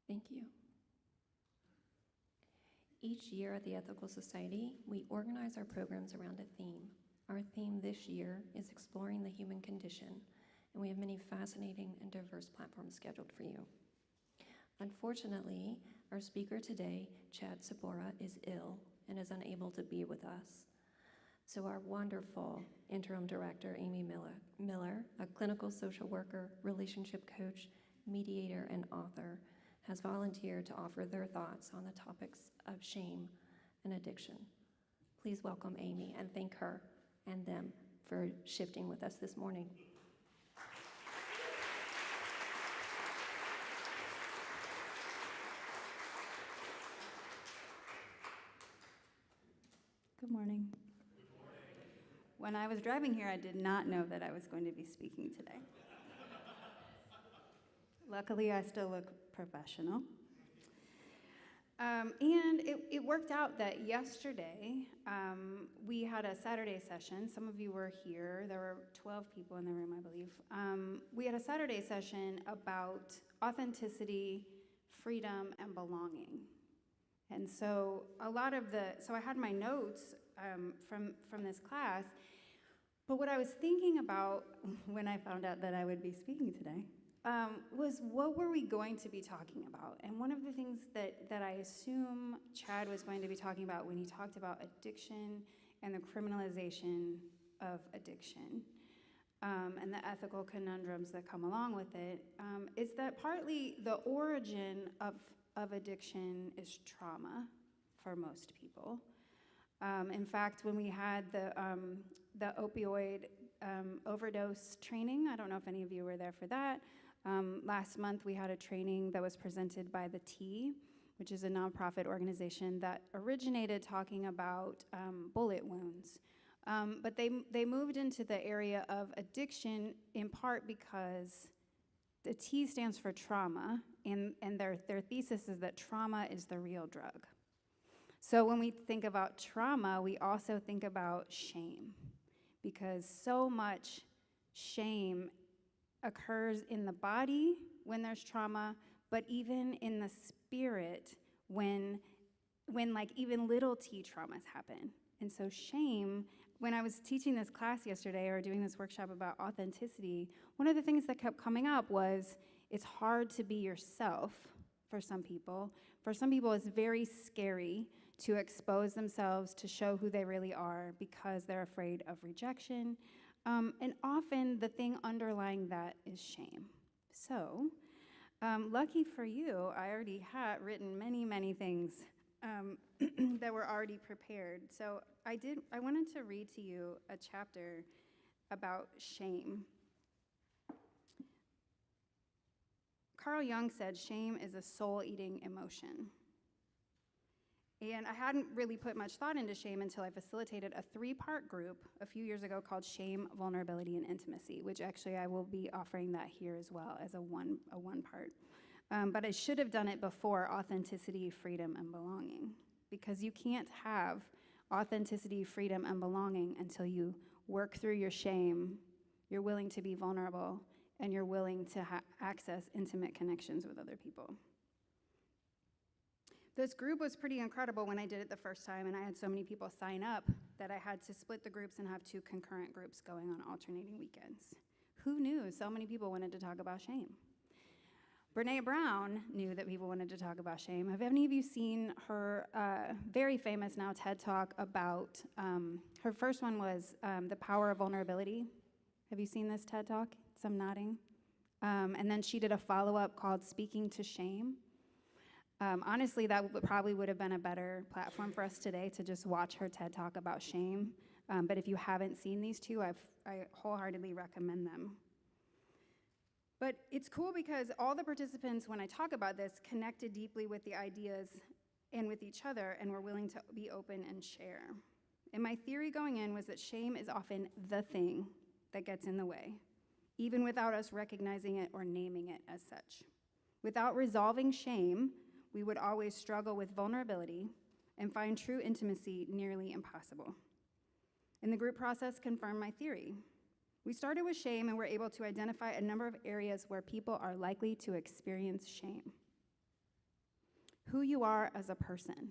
Thank you. Each year at the Ethical Society, we organize our programs around a theme. Our theme this year is Exploring the Human Condition, and we have many fascinating and diverse platforms scheduled for you. Unfortunately, our speaker today, Chad Sabora, is ill and is unable to be with us. So our wonderful interim director, Amy Miller, a clinical social worker, relationship coach, mediator, and author, has volunteered to offer their thoughts on the topics of shame and addiction. Please welcome Amy and thank her and them for shifting with us this morning. Good morning. When I was driving here, I did not know that I was going to be speaking today. Luckily, I still look professional. And it worked out that yesterday, we had a Saturday session. Some of you were here. There were 12 people in the room, I believe. We had a Saturday session about authenticity, freedom, and belonging. And so I had my notes from this class, but what I was thinking about when I found out that I would be speaking today was what were we going to be talking about? And one of the things that I assume Chad was going to be talking about when he talked about addiction and the criminalization of addiction and the ethical conundrums that come along with it is that partly the origin of addiction is trauma for most people. In fact, when we had the opioid overdose training, I don't know if any of you were there for that. Last month, we had a training that was presented by The T, which is a nonprofit organization that originated talking about bullet wounds. But they moved into the area of addiction in part because the T stands for trauma, and their thesis is that trauma is the real drug. So when we think about trauma, we also think about shame, because so much shame occurs in the body when there's trauma, but even in the spirit when like even little t traumas happen. And so shame, when I was teaching this class yesterday or doing this workshop about authenticity, one of the things that kept coming up was it's hard to be yourself for some people. For some people, it's very scary to expose themselves, to show who they really are because they're afraid of rejection. And often the thing underlying that is shame. So, lucky for you, I already had written many, many things that were already prepared. So I wanted to read to you a chapter about shame. Carl Jung said shame is a soul-eating emotion. And I hadn't really put much thought into shame until I facilitated a 3-part group a few years ago called Shame, Vulnerability, and Intimacy, which actually I will be offering that here as well as a one part. But I should have done it before authenticity, freedom, and belonging, because you can't have authenticity, freedom, and belonging until you work through your shame, you're willing to be vulnerable, and you're willing to access intimate connections with other people. This group was pretty incredible when I did it the first time, and I had so many people sign up that I had to split the groups and have 2 concurrent groups going on alternating weekends. Who knew so many people wanted to talk about shame? Brené Brown knew that people wanted to talk about shame. Have any of you seen her very famous now TED Talk about, her first one was The Power of Vulnerability. Have you seen this TED Talk? Some nodding. And then she did a follow-up called Speaking to Shame. Honestly, that probably would have been a better platform for us today to just watch her TED Talk about shame. But if you haven't seen these 2, I wholeheartedly recommend them. But it's cool because all the participants, when I talk about this, connected deeply with the ideas and with each other, and were willing to be open and share. And my theory going in was that shame is often the thing that gets in the way, even without us recognizing it or naming it as such. Without resolving shame, we would always struggle with vulnerability and find true intimacy nearly impossible. And the group process confirmed my theory. We started with shame and were able to identify a number of areas where people are likely to experience shame. who you are as a person,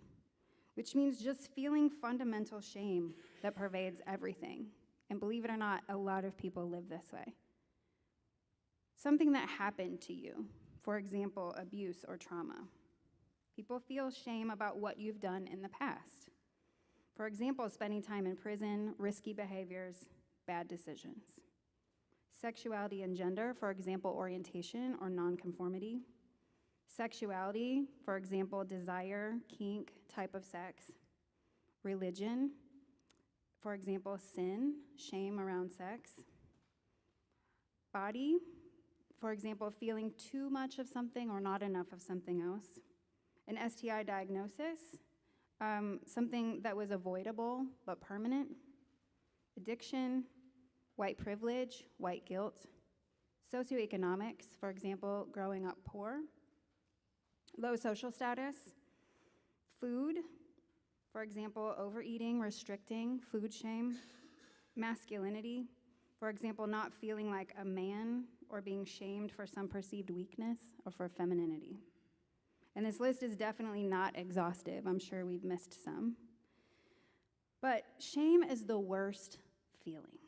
which means just feeling fundamental shame that pervades everything. And believe it or not, a lot of people live this way. Something that happened to you, for example, abuse or trauma. People feel shame about what you've done in the past. For example, spending time in prison, risky behaviors, bad decisions. Sexuality and gender, for example, orientation or nonconformity. Sexuality, for example, desire, kink, type of sex. Religion, for example, sin, shame around sex. Body, for example, feeling too much of something or not enough of something else. An STI diagnosis, something that was avoidable but permanent. Addiction, white privilege, white guilt. Socioeconomics, for example, growing up poor. Low social status. Food, for example, overeating, restricting, food shame. Masculinity, for example, not feeling like a man or being shamed for some perceived weakness or for femininity. And this list is definitely not exhaustive. I'm sure we've missed some. But shame is the worst feeling.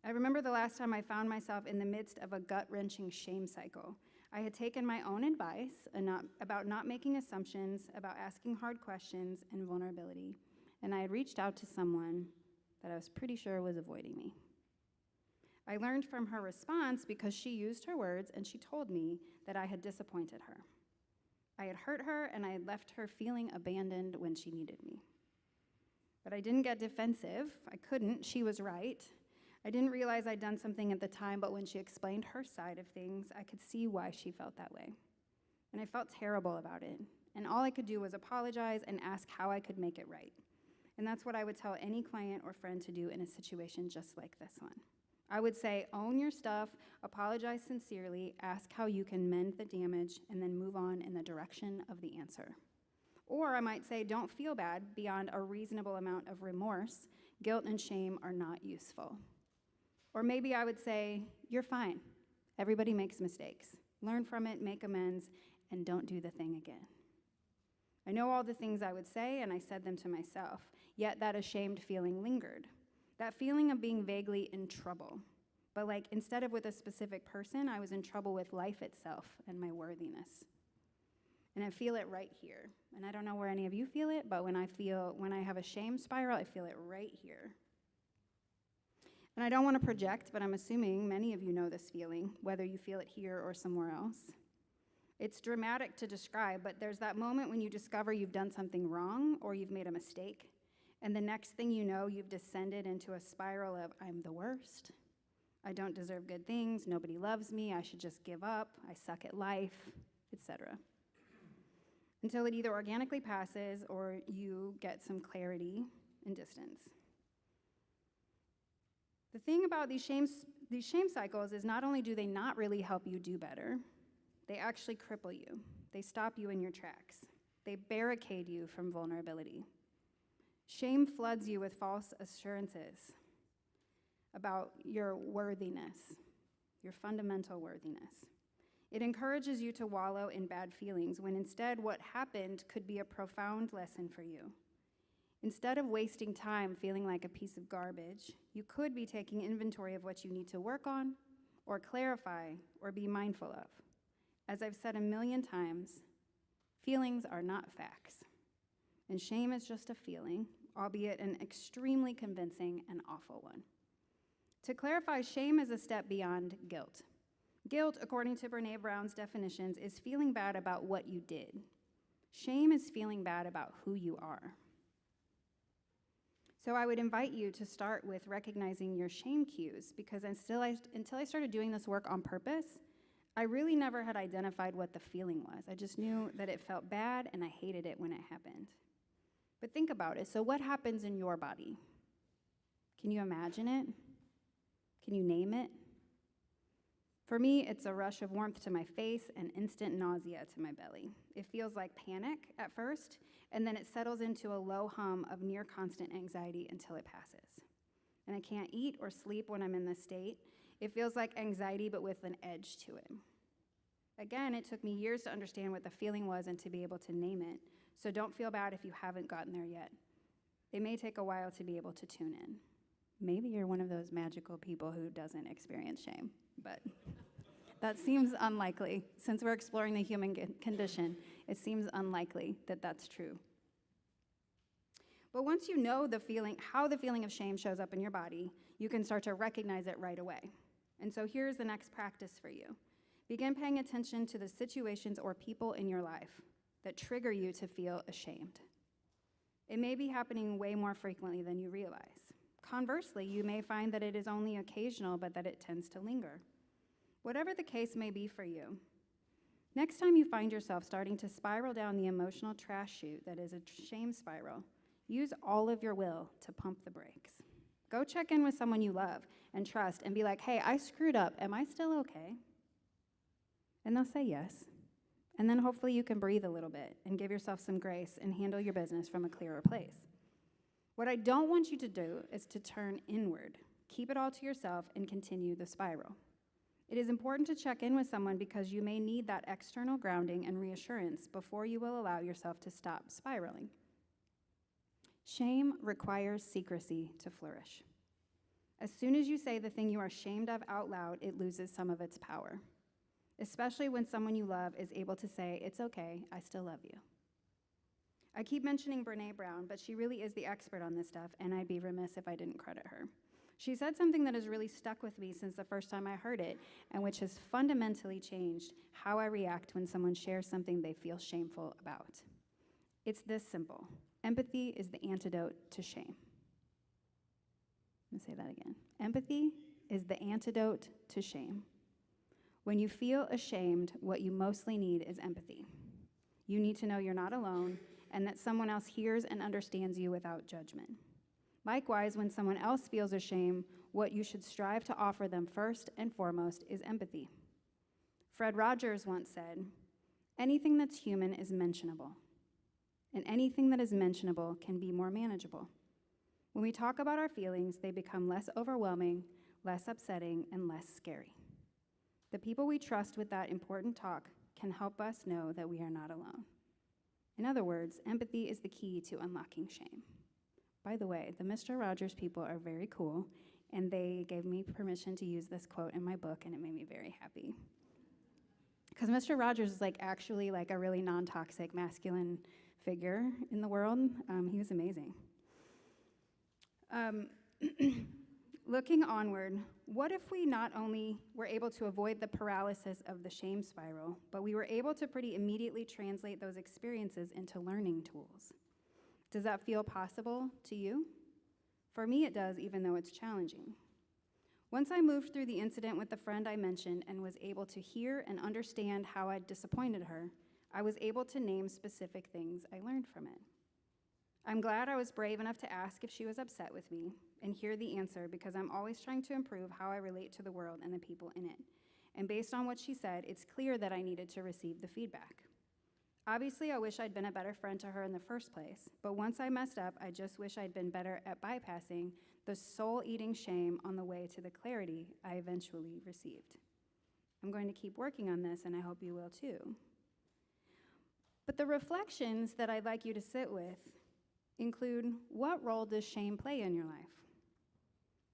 I remember the last time I found myself in the midst of a gut-wrenching shame cycle. I had taken my own advice about not making assumptions, about asking hard questions and vulnerability, and I had reached out to someone that I was pretty sure was avoiding me. I learned from her response because she used her words and she told me that I had disappointed her. I had hurt her and I had left her feeling abandoned when she needed me. But I didn't get defensive. I couldn't. She was right. I didn't realize I'd done something at the time, but when she explained her side of things, I could see why she felt that way. And I felt terrible about it. And all I could do was apologize and ask how I could make it right. And that's what I would tell any client or friend to do in a situation just like this one. I would say, own your stuff, apologize sincerely, ask how you can mend the damage, and then move on in the direction of the answer. Or I might say, don't feel bad beyond a reasonable amount of remorse. Guilt and shame are not useful. Or maybe I would say, you're fine. Everybody makes mistakes. Learn from it, make amends, and don't do the thing again. I know all the things I would say, and I said them to myself, yet that ashamed feeling lingered. That feeling of being vaguely in trouble. But instead of with a specific person, I was in trouble with life itself and my worthiness. And I feel it right here. And I don't know where any of you feel it, but when I have a shame spiral, I feel it right here. And I don't want to project, but I'm assuming many of you know this feeling, whether you feel it here or somewhere else. It's dramatic to describe, but there's that moment when you discover you've done something wrong or you've made a mistake. And the next thing you know, you've descended into a spiral of, I'm the worst. I don't deserve good things. Nobody loves me. I should just give up. I suck at life, etc. Until it either organically passes or you get some clarity and distance. The thing about these shame cycles is not only do they not really help you do better, they actually cripple you. They stop you in your tracks. They barricade you from vulnerability. Shame floods you with false assurances about your worthiness, your fundamental worthiness. It encourages you to wallow in bad feelings when instead what happened could be a profound lesson for you. Instead of wasting time feeling like a piece of garbage, you could be taking inventory of what you need to work on, or clarify, or be mindful of. As I've said a million times, feelings are not facts. And shame is just a feeling, albeit an extremely convincing and awful one. To clarify, shame is a step beyond guilt. Guilt, according to Brené Brown's definitions, is feeling bad about what you did. Shame is feeling bad about who you are. So I would invite you to start with recognizing your shame cues, because until I started doing this work on purpose, I really never had identified what the feeling was. I just knew that it felt bad and I hated it when it happened. But think about it. So what happens in your body? Can you imagine it? Can you name it? For me, it's a rush of warmth to my face and instant nausea to my belly. It feels like panic at first, and then it settles into a low hum of near constant anxiety until it passes. And I can't eat or sleep when I'm in this state. It feels like anxiety, but with an edge to it. Again, it took me years to understand what the feeling was and to be able to name it. So don't feel bad if you haven't gotten there yet. It may take a while to be able to tune in. Maybe you're one of those magical people who doesn't experience shame, but that seems unlikely. Since we're exploring the human condition, it seems unlikely that that's true. But once you know how the feeling of shame shows up in your body, you can start to recognize it right away. And so here's the next practice for you. Begin paying attention to the situations or people in your life that trigger you to feel ashamed. It may be happening way more frequently than you realize. Conversely, you may find that it is only occasional, but that it tends to linger. Whatever the case may be for you, next time you find yourself starting to spiral down the emotional trash chute that is a shame spiral, use all of your will to pump the brakes. Go check in with someone you love and trust and be like, hey, I screwed up. Am I still okay? And they'll say yes. And then hopefully you can breathe a little bit and give yourself some grace and handle your business from a clearer place. What I don't want you to do is to turn inward. Keep it all to yourself and continue the spiral. It is important to check in with someone because you may need that external grounding and reassurance before you will allow yourself to stop spiraling. Shame requires secrecy to flourish. As soon as you say the thing you are ashamed of out loud, it loses some of its power, especially when someone you love is able to say, it's okay, I still love you. I keep mentioning Brené Brown, but she really is the expert on this stuff, and I'd be remiss if I didn't credit her. She said something that has really stuck with me since the first time I heard it, and which has fundamentally changed how I react when someone shares something they feel shameful about. It's this simple. Empathy is the antidote to shame. Let me say that again. Empathy is the antidote to shame. When you feel ashamed, what you mostly need is empathy. You need to know you're not alone and that someone else hears and understands you without judgment. Likewise, when someone else feels ashamed, what you should strive to offer them first and foremost is empathy. Fred Rogers once said, anything that's human is mentionable, and anything that is mentionable can be more manageable. When we talk about our feelings, they become less overwhelming, less upsetting, and less scary. The people we trust with that important talk can help us know that we are not alone. In other words, empathy is the key to unlocking shame. By the way, the Mr. Rogers people are very cool, and they gave me permission to use this quote in my book, and it made me very happy. Because Mr. Rogers is actually a really non-toxic masculine figure in the world. He was amazing. Looking onward, what if we not only were able to avoid the paralysis of the shame spiral, but we were able to pretty immediately translate those experiences into learning tools? Does that feel possible to you? For me, it does, even though it's challenging. Once I moved through the incident with the friend I mentioned and was able to hear and understand how I'd disappointed her, I was able to name specific things I learned from it. I'm glad I was brave enough to ask if she was upset with me and hear the answer because I'm always trying to improve how I relate to the world and the people in it. And based on what she said, it's clear that I needed to receive the feedback. Obviously, I wish I'd been a better friend to her in the first place, but once I messed up, I just wish I'd been better at bypassing the soul-eating shame on the way to the clarity I eventually received. I'm going to keep working on this, and I hope you will too. But the reflections that I'd like you to sit with include, what role does shame play in your life?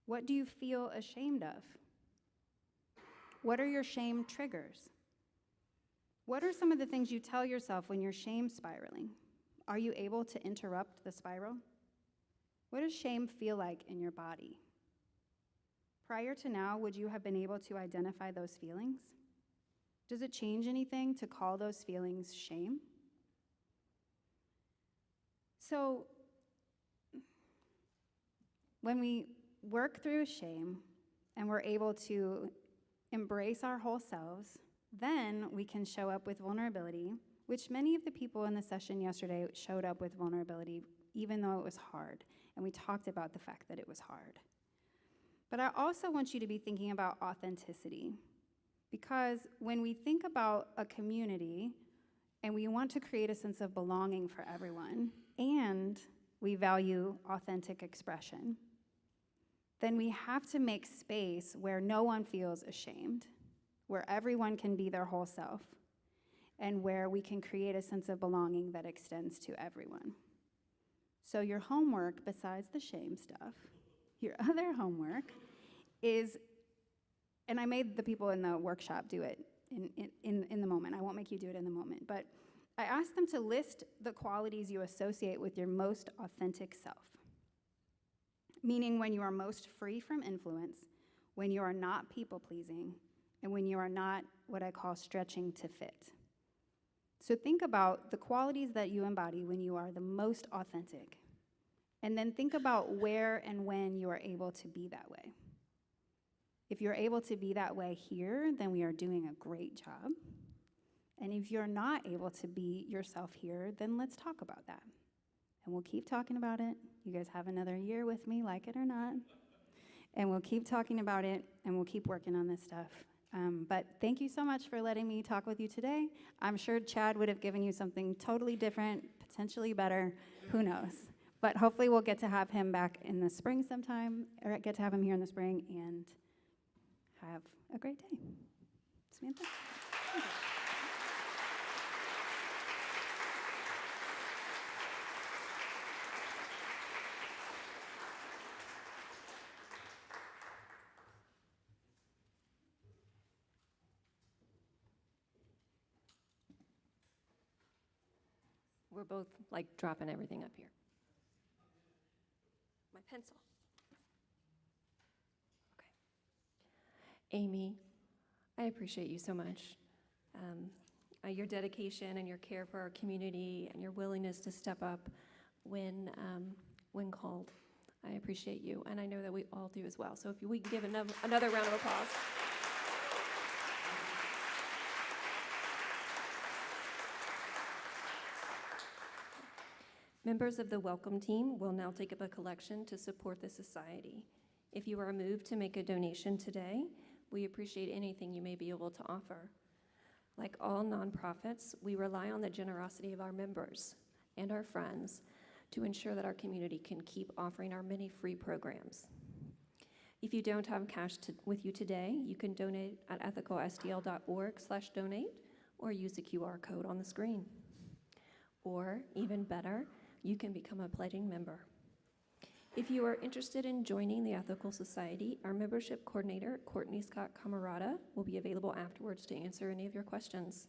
What do you feel ashamed of? What are your shame triggers? What are some of the things you tell yourself when you're shame spiraling? Are you able to interrupt the spiral? What does shame feel like in your body? Prior to now, would you have been able to identify those feelings? Does it change anything to call those feelings shame? So, when we work through shame and we're able to embrace our whole selves, then we can show up with vulnerability, which many of the people in the session yesterday showed up with vulnerability, even though it was hard. And we talked about the fact that it was hard. But I also want you to be thinking about authenticity, because when we think about a community and we want to create a sense of belonging for everyone, and we value authentic expression, then we have to make space where no one feels ashamed where everyone can be their whole self, and where we can create a sense of belonging that extends to everyone. So your homework, besides the shame stuff, your other homework is, and I made the people in the workshop do it in the moment. I won't make you do it in the moment, but I asked them to list the qualities you associate with your most authentic self, meaning when you are most free from influence, when you are not people-pleasing, and when you are not what I call stretching to fit. So think about the qualities that you embody when you are the most authentic, and then think about where and when you are able to be that way. If you're able to be that way here, then we are doing a great job. And if you're not able to be yourself here, then let's talk about that. And we'll keep talking about it. You guys have another year with me, like it or not. And we'll keep talking about it, and we'll keep working on this stuff. But thank you so much for letting me talk with you today. I'm sure Chad would have given you something totally different, potentially better, who knows. But hopefully we'll get to have him back in the spring sometime, or get to have him here in the spring, and have a great day. Samantha? Thank you. We're both like dropping everything up here. My pencil. Okay. Amy, I appreciate you so much. Your dedication and your care for our community and your willingness to step up when called. I appreciate you, and I know that we all do as well. So if we can give another round of applause. Members of the Welcome Team will now take up a collection to support the society. If you are moved to make a donation today, we appreciate anything you may be able to offer. Like all nonprofits, we rely on the generosity of our members and our friends to ensure that our community can keep offering our many free programs. If you don't have cash with you today, you can donate at ethicalstl.org/donate or use the QR code on the screen. Or, even better, you can become a pledging member. If you are interested in joining the Ethical Society, our membership coordinator, Courtney Scott Camarada, will be available afterwards to answer any of your questions.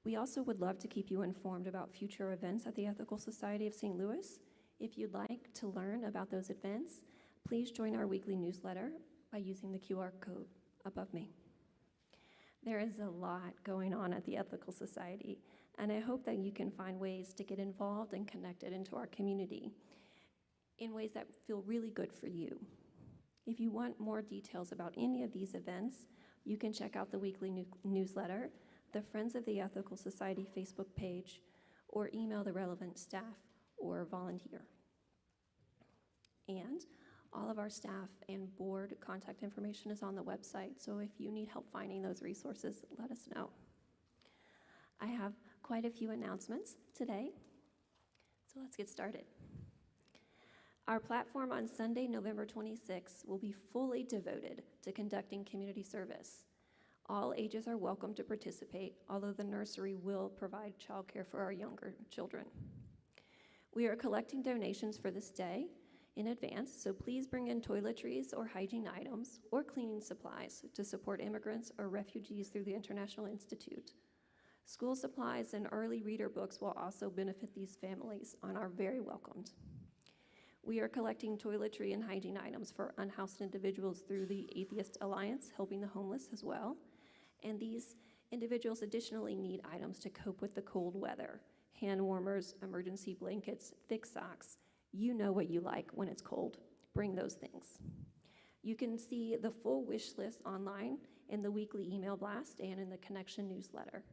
We also would love to keep you informed about future events at the Ethical Society of St. Louis. If you'd like to learn about those events, please join our weekly newsletter by using the QR code above me. There is a lot going on at the Ethical Society, and I hope that you can find ways to get involved and connected into our community in ways that feel really good for you. If you want more details about any of these events, you can check out the weekly newsletter, the Friends of the Ethical Society Facebook page, or email the relevant staff or volunteer. And all of our staff and board contact information is on the website, so if you need help finding those resources, let us know. I have quite a few announcements today, so let's get started. Our platform on Sunday, November 26th, will be fully devoted to conducting community service. All ages are welcome to participate, although the nursery will provide childcare for our younger children. We are collecting donations for this day in advance, so please bring in toiletries or hygiene items or cleaning supplies to support immigrants or refugees through the International Institute. School supplies and early reader books will also benefit these families and are very welcomed. We are collecting toiletry and hygiene items for unhoused individuals through the Atheist Alliance, helping the homeless as well. And these individuals additionally need items to cope with the cold weather: hand warmers, emergency blankets, thick socks. You know what you like when it's cold. Bring those things. You can see the full wish list online in the weekly email blast and in the Connection newsletter.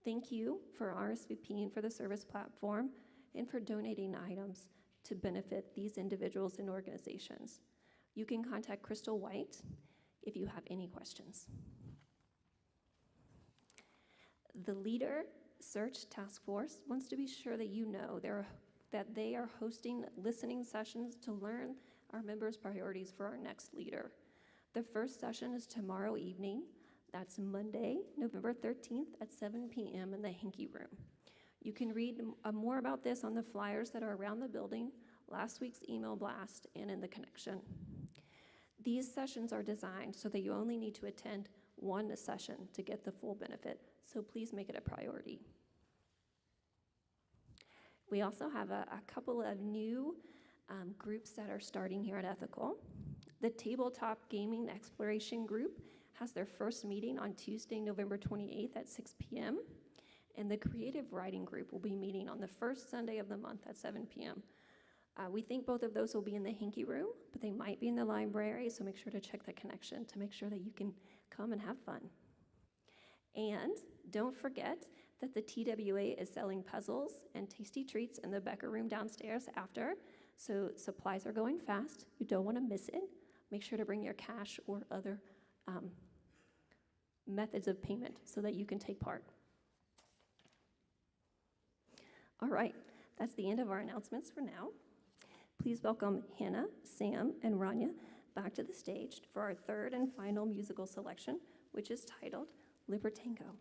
Thank you for RSVPing for the service platform and for donating items to benefit these individuals and organizations. You can contact Crystal White if you have any questions. The Leader Search Task Force wants to be sure that you know that they are hosting listening sessions to learn our members' priorities for our next leader. The first session is tomorrow evening. That's Monday, November 13th at 7 p.m. in the Hinkie Room. You can read more about this on the flyers that are around the building, last week's email blast, and in the connection. These sessions are designed so that you only need to attend one session to get the full benefit, so please make it a priority. We also have a couple of new groups that are starting here at Ethical. The Tabletop Gaming Exploration Group has their first meeting on Tuesday, November 28th at 6 p.m. And the Creative Writing Group will be meeting on the first Sunday of the month at 7 p.m. We think both of those will be in the Hinkie Room, but they might be in the library, so make sure to check the connection to make sure that you can come and have fun. And don't forget that the TWA is selling puzzles and tasty treats in the Becker Room downstairs after, so supplies are going fast. You don't want to miss it. Make sure to bring your cash or other methods of payment so that you can take part. All right, that's the end of our announcements for now. Please welcome Hannah, Sam, and Rania back to the stage for our third and final musical selection, which is titled Libertango.